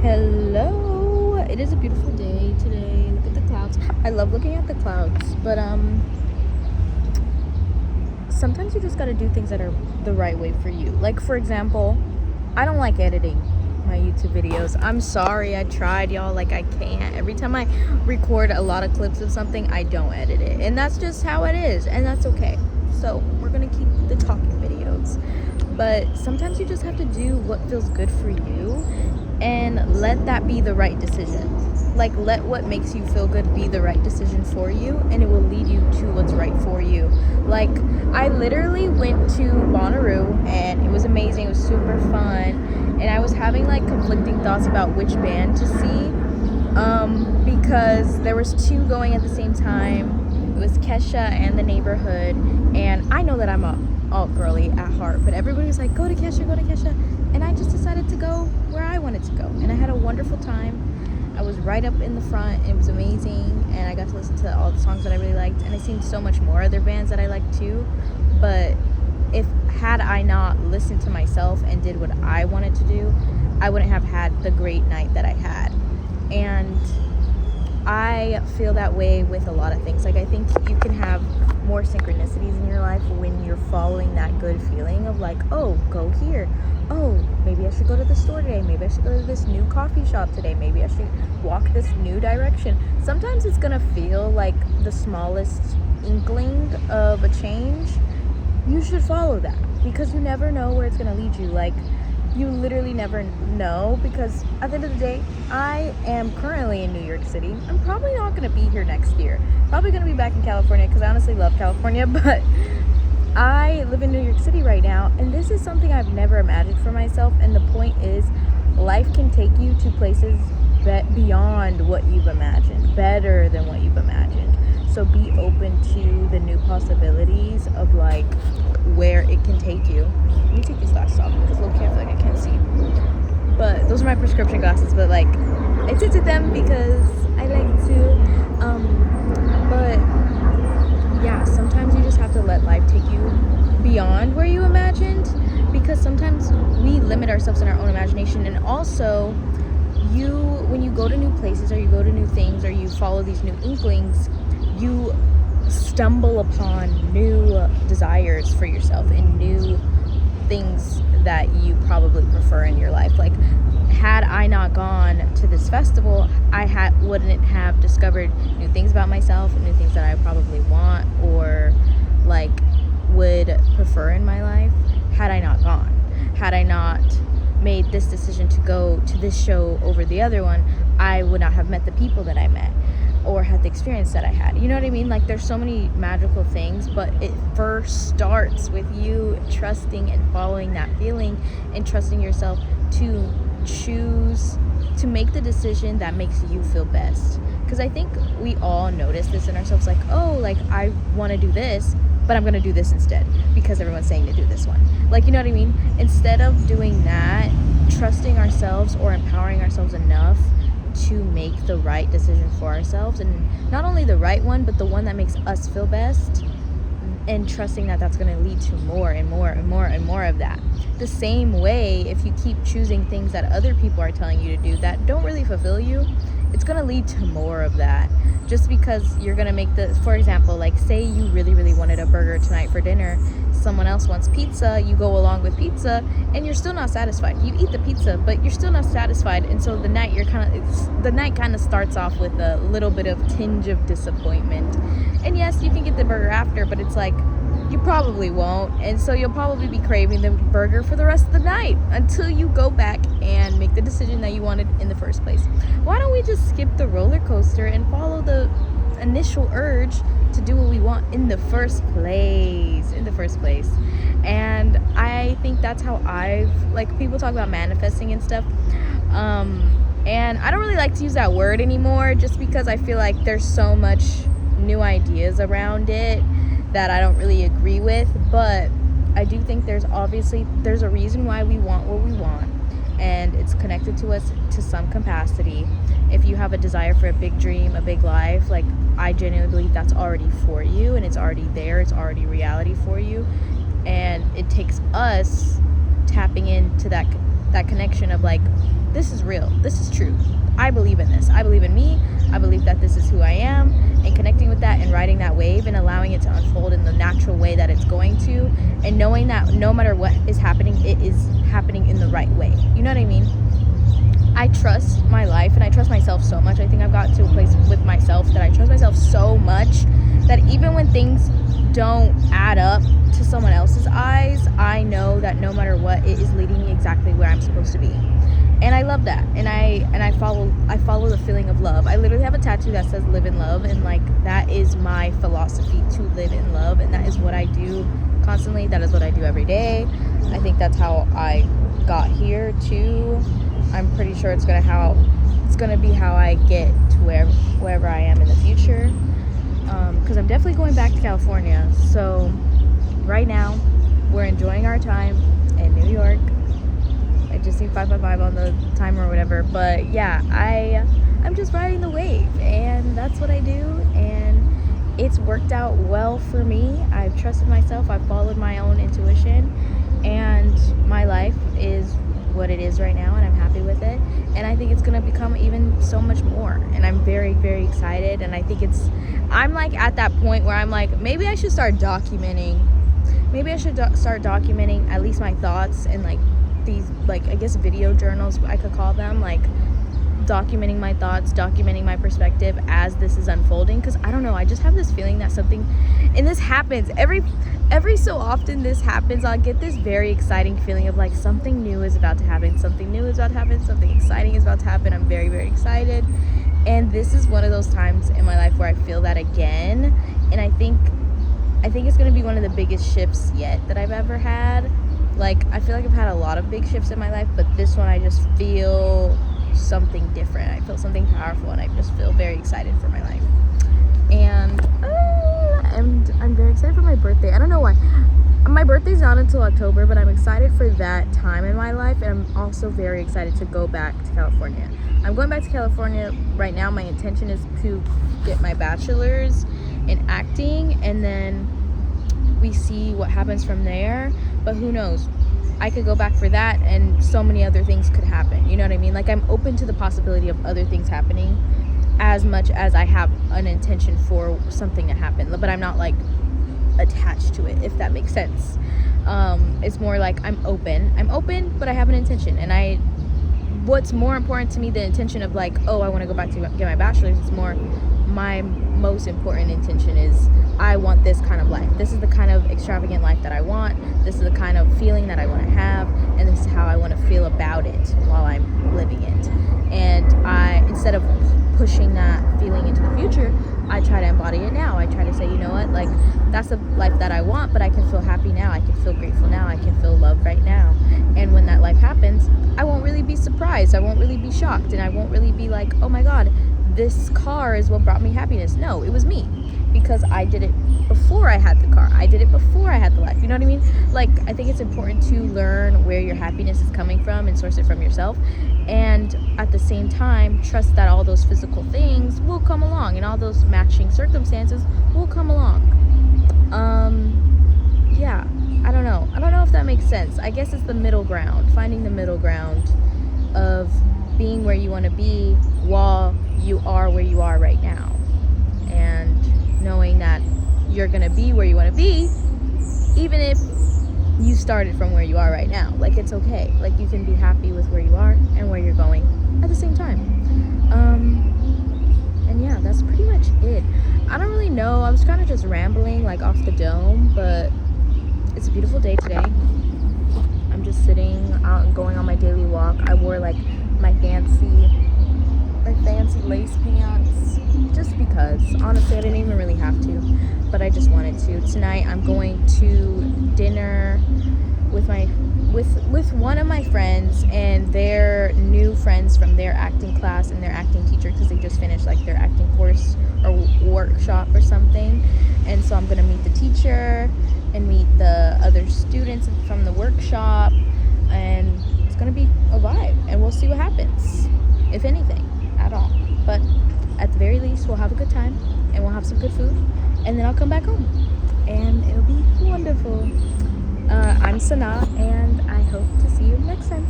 Hello. It is a beautiful day today. Look at the clouds. I love looking at the clouds, but sometimes you just got to do things that are the right way for you. Like, for example, I don't like editing my YouTube videos. I'm sorry. I tried, y'all. Like, I can't. Every time I record a lot of clips of something, I don't edit it. And that's just how it is, and that's okay. So, we're going to keep the talking videos. But sometimes you just have to do what feels good for you and let that be the right decision. Like, let what makes you feel good be the right decision for you, and it will lead you to what's right for you. Like, I literally went to Bonnaroo, and it was amazing. It was super fun, and I was having like conflicting thoughts about which band to see, because there was two going at the same time. It was Kesha and The Neighborhood, and I know that I'm a alt girly at heart, but everybody was like, go to Kesha, and I just decided to go where I wanted to go, and I had a wonderful time. I was right up in the front. It was amazing, and I got to listen to all the songs that I really liked, and I seen so much more other bands that I liked too. But had I not listened to myself and did what I wanted to do, I wouldn't have had the great night that I had. And I feel that way with a lot of things. Like, I think you can have more synchronicities in your life when you're following that good feeling of like, oh, go here. Oh, maybe I should go to the store today. Maybe I should go to this new coffee shop today. Maybe I should walk this new direction. Sometimes it's gonna feel like the smallest inkling of a change. You should follow that, because you never know where it's gonna lead you. Like, you literally never know, because at the end of the day, I am currently in New York City. I'm probably not gonna be here next year. Probably gonna be back in California, because I honestly love California, but I live in New York City right now, and this is something I've never imagined for myself. And the point is, life can take you to places beyond what you've imagined, better than what you've imagined. So be open to the new possibilities of like where it can take you. Let me take these glasses off, because low-key I feel like I can't see. But those are my prescription glasses, but like I tinted them because I like to. But yeah, sometimes you just have to let life take you beyond where you imagined, because sometimes we limit ourselves in our own imagination. And also, when you go to new places, or you go to new things, or you follow these new inklings, you stumble upon new desires for yourself and new things that you probably prefer in your life. Like, had I not gone to this festival, I wouldn't have discovered new things about myself, new things that I probably want or like would prefer in my life, had I not gone. Had I not made this decision to go to this show over the other one, I would not have met the people that I met or had the experience that I had. You know what I mean? Like, there's so many magical things, but it first starts with you trusting and following that feeling, and trusting yourself to choose to make the decision that makes you feel best. Because I think we all notice this in ourselves, like, oh, like, I want to do this, but I'm going to do this instead because everyone's saying to do this one. Like, you know what I mean? Instead of doing that, trusting ourselves or empowering ourselves enough to make the right decision for ourselves, and not only the right one, but the one that makes us feel best, and trusting that that's going to lead to more and more and more and more of that. The same way, if you keep choosing things that other people are telling you to do that don't really fulfill you, it's going to lead to more of that. Just because you're going to make for example, like, say you really, really wanted a burger tonight for dinner, someone else wants pizza, you go along with pizza, and you're still not satisfied. You eat the pizza, but you're still not satisfied, and so the night kind of starts off with a little bit of tinge of disappointment. And yes, you can get the burger after, but it's like, you probably won't, and so you'll probably be craving the burger for the rest of the night until you go back and make the decision that you wanted in the first place. Why don't we just skip the roller coaster and follow the initial urge to do what we want in the first place? And I think that's how people talk about manifesting and stuff, and I don't really like to use that word anymore, just because I feel like there's so much new ideas around it that I don't really agree with. But I do think there's a reason why we want what we want, and it's connected to us to some capacity. If you have a desire for a big dream, a big life, like, I genuinely believe that's already for you, and it's already there, it's already reality for you. And it takes us tapping into that connection of like, this is real. This is true. I believe in this. I believe in me. I believe that this is who I am, and connecting with that and riding that wave and allowing it to unfold in the natural way that it's going to, and knowing that no matter what is happening, it is happening in the right way. You know what I mean? I trust my life and I trust myself so much. I think I've gotten to a place with myself that I trust myself so much that even when things don't add up to someone else's eyes, I know that no matter what, it is leading me exactly where I'm supposed to be. And I love that. And I follow the feeling of love. I literally have a tattoo that says live in love, and like that is my philosophy, to live in love, and that is what I do constantly. That is what I do every day. I think that's how I got here too. I'm pretty sure it's gonna be how I get to wherever I am in the future. Because I'm definitely going back to California. So right now we're enjoying our time in New York. I just need 555 on the timer or whatever. But yeah, I'm just riding the wave, and that's what I do, and it's worked out well for me. I've trusted myself. I've followed my own intuition, and my life is what it is right now, and I'm happy with it, and I think it's gonna become even so much more, and I'm very, very excited. And I think I'm like at that point where I'm like, maybe I should start documenting at least my thoughts, and like these, like, I guess video journals I could call them, like documenting my thoughts, documenting my perspective as this is unfolding. Because I don't know, I just have this feeling that something, and this happens every so often, this happens, I'll get this very exciting feeling of like something new is about to happen, something exciting is about to happen. I'm very, very excited, and this is one of those times in my life where I feel that again. And I think it's going to be one of the biggest shifts yet that I've ever had. Like, I feel like I've had a lot of big shifts in my life, but this one I just feel something different. I feel something powerful, and I just feel very excited for my life. And I'm very excited for my birthday. I don't know why. My birthday's not until October, but I'm excited for that time in my life, and I'm also very excited to go back to California. I'm going back to California right now. My intention is to get my bachelor's in acting, and then we see what happens from there. But who knows? I could go back for that, and so many other things could happen. You know what I mean? Like, I'm open to the possibility of other things happening as much as I have an intention for something to happen. But I'm not like attached to it, if that makes sense. It's more like I'm open, but I have an intention. And what's more important to me, the intention of like, oh, I want to go back to get my bachelor's, it's more my most important intention is I want this kind of life. This is the kind of extravagant life that I want. This is the kind of feeling that I want to have, and this is how I want to feel about it while I'm living it. And instead of pushing that feeling into the future, I try to embody it now. I try to say, you know what, like, that's the life that I want, but I can feel happy now. I can feel grateful now. I can feel love right now. And when that life happens, I won't really be surprised. I won't really be shocked, and I won't really be like, oh my God, this car is what brought me happiness. No, it was me, because I did it before I had the car. I did it before I had the life. You know what I mean? Like, I think it's important to learn where your happiness is coming from and source it from yourself. And at the same time, trust that all those physical things will come along, and all those matching circumstances will come along. Yeah, I don't know if that makes sense. I guess it's the middle ground, finding the middle ground of being where you want to be while you are where you are right now, and knowing that you're gonna be where you want to be even if you started from where you are right now. Like, it's okay. Like, you can be happy with where you are and where you're going at the same time. And yeah, that's pretty much it. I don't really know, I was kind of just rambling like off the dome, but it's a beautiful day today. I'm just sitting out and going on my daily walk. I wore like my fancy lace pants just because honestly I didn't even really have to, but I just wanted to. Tonight I'm going to dinner with one of my friends and their new friends from their acting class and their acting teacher, because they just finished like their acting course or workshop or something. And so I'm gonna meet the teacher and meet the other students from the workshop, and it's gonna be a vibe, and we'll see what happens, if anything at all. But at the very least, we'll have a good time, and we'll have some good food, and then I'll come back home, and it'll be wonderful. I'm Sana, and I hope to see you next time.